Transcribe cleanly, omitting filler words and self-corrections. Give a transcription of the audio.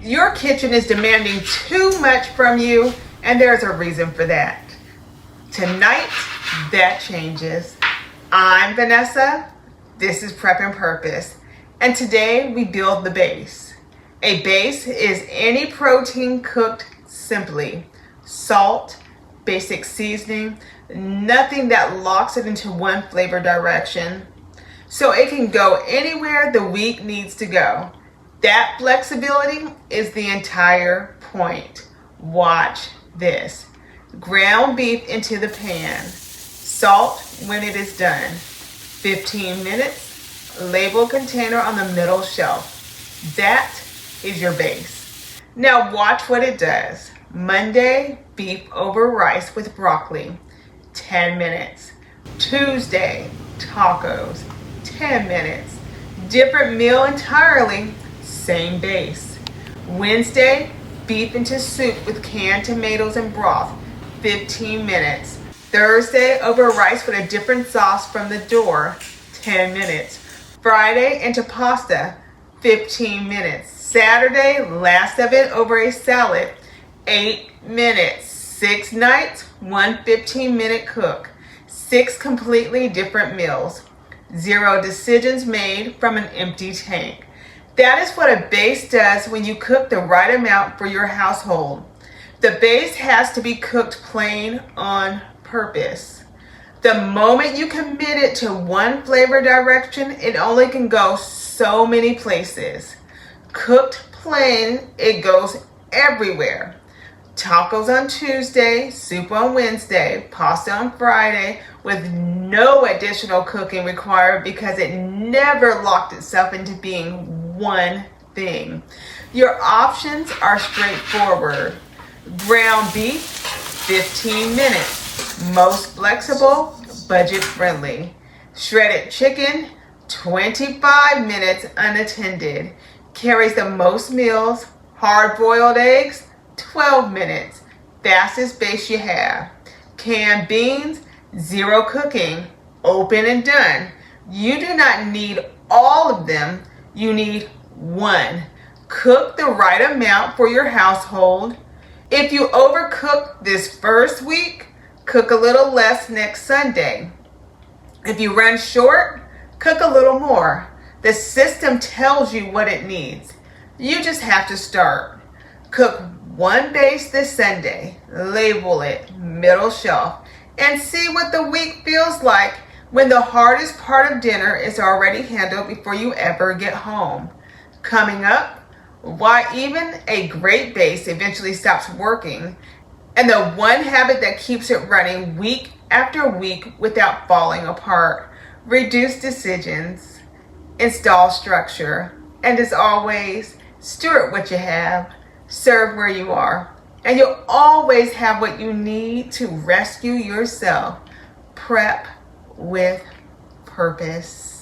Your kitchen is demanding too much from you, and there's a reason for that. Tonight, that changes. I'm Vanessa. This is Prep and Purpose. And today we build the base. A base is any protein cooked simply. Salt, basic seasoning, nothing that locks it into one flavor direction. So it can go anywhere the week needs to go. That flexibility is the entire point. Watch this. Ground beef into the pan. Salt when it is done. 15 minutes. Label container on the middle shelf. That is your base. Now watch what it does. Monday, beef over rice with broccoli. 10 minutes. Tuesday, tacos. 10 minutes. Different meal entirely. Same base. Wednesday, beef into soup with canned tomatoes and broth, 15 minutes. Thursday, over rice with a different sauce from the door, 10 minutes. Friday, into pasta, 15 minutes. Saturday, last of it over a salad, 8 minutes. 6 nights, 1 15-minute cook. 6 completely different meals. 0 decisions made from an empty tank. That is what a base does when you cook the right amount for your household. The base has to be cooked plain on purpose. The moment you commit it to one flavor direction, it only can go so many places. Cooked plain, it goes everywhere. Tacos on Tuesday, soup on Wednesday, pasta on Friday, with no additional cooking required because it never locked itself into being one thing. Your options are straightforward. Ground beef, 15 minutes. Most flexible, budget friendly. Shredded chicken, 25 minutes unattended. Carries the most meals. Hard-boiled eggs, 12 minutes. Fastest base you have. Canned beans, 0 cooking. Open and done. You do not need all of them. You need one. Cook the right amount for your household. If you overcook this first week, cook a little less next Sunday. If you run short, cook a little more. The system tells you what it needs. You just have to start. Cook one base this Sunday. Label it middle shelf and see what the week feels like when the hardest part of dinner is already handled before you ever get home. Coming up, why even a great base eventually stops working, and the one habit that keeps it running week after week without falling apart. Reduce decisions, install structure, and as always, steward what you have, serve where you are, and you'll always have what you need to rescue yourself. Prep with purpose.